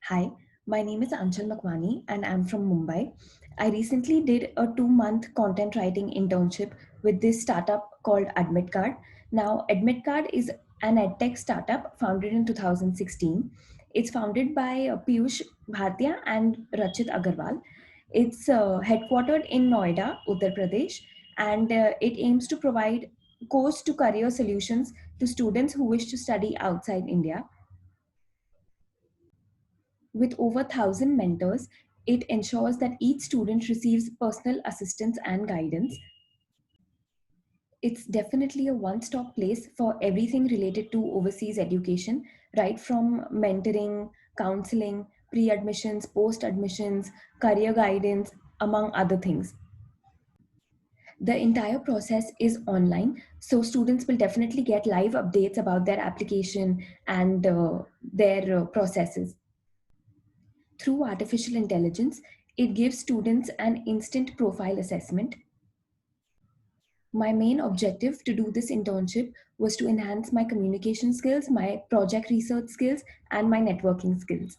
Hi, my name is Anchal Makwani and I'm from Mumbai. I recently did a 2 month content writing internship with this startup called AdmitCard. Now, AdmitCard is an edtech startup founded in 2016. It's founded by Piyush Bhatia and Rachit Agarwal. It's headquartered in Noida, Uttar Pradesh, and it aims to provide course to career solutions to students who wish to study outside India. With over 1,000 mentors, it ensures that each student receives personal assistance and guidance. It's definitely a one stop place for everything related to overseas education, right from mentoring, counseling, pre admissions, post admissions, career guidance, among other things. The entire process is online, so students will definitely get live updates about their application and their processes. Through artificial intelligence, it gives students an instant profile assessment. My main objective to do this internship was to enhance my communication skills, my project research skills, and my networking skills.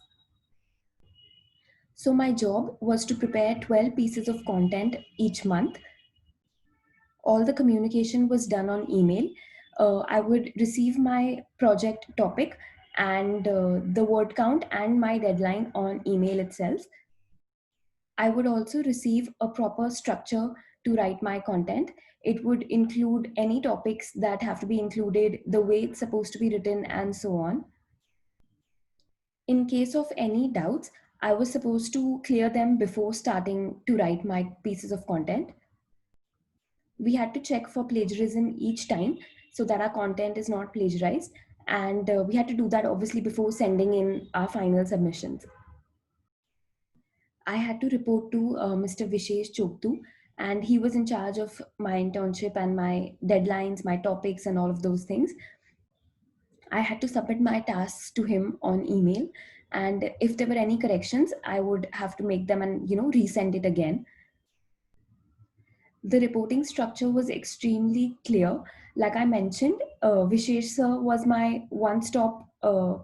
So, my job was to prepare 12 pieces of content each month. All the communication was done on email. I would receive my project topic and the word count and my deadline on email itself. I would also receive a proper structure to write my content. It would include any topics that have to be included, the way it's supposed to be written, and so on. In case of any doubts, I was supposed to clear them before starting to write my pieces of content. We had to check for plagiarism each time so that our content is not plagiarized. And we had to do that obviously before sending in our final submissions. I had to report to Mr. Vishesh Choktu, and he was in charge of my internship and my deadlines, my topics, and all of those things. I had to submit my tasks to him on email, and if there were any corrections, I would have to make them and resend it again. The reporting structure was extremely clear. Like I mentioned, Vishesh sir was my one-stop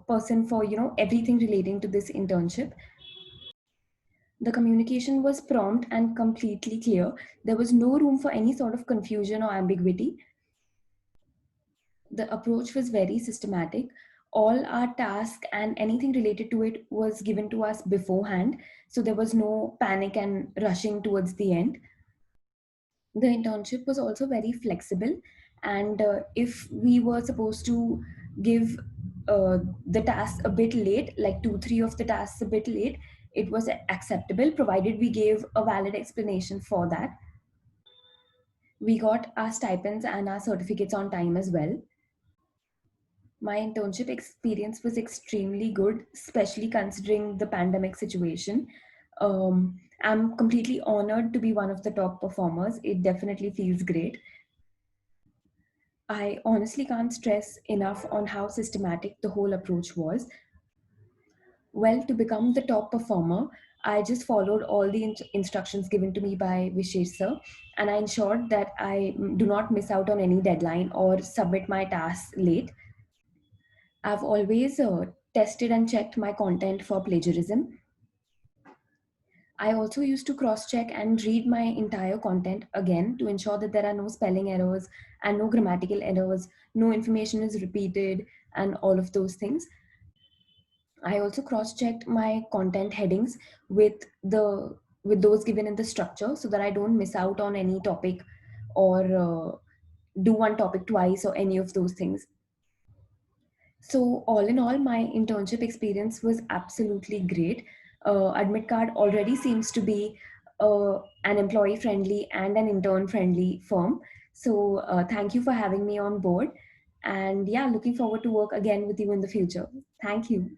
person for everything relating to this internship. The communication was prompt and completely clear. There was no room for any sort of confusion or ambiguity. The approach was very systematic. All our task and anything related to it was given to us beforehand. So there was no panic and rushing towards the end. The internship was also very flexible. And if we were supposed to give the tasks a bit late, like two, three of the tasks a bit late, it was acceptable provided we gave a valid explanation for that. We got our stipends and our certificates on time as well. My internship experience was extremely good, especially considering the pandemic situation. I'm completely honored to be one of the top performers. It definitely feels great. I honestly can't stress enough on how systematic the whole approach was. Well, to become the top performer, I just followed all the instructions given to me by Vishesh sir, and I ensured that I do not miss out on any deadline or submit my tasks late. I've always tested and checked my content for plagiarism. I also used to cross check and read my entire content again to ensure that there are no spelling errors and no grammatical errors, no information is repeated, and all of those things. I also cross-checked my content headings with the with those given in the structure so that I don't miss out on any topic or do one topic twice or any of those things. So all in all, my internship experience was absolutely great. Admit Card already seems to be an employee friendly and an intern friendly firm. So thank you for having me on board. And yeah, looking forward to work again with you in the future. Thank you.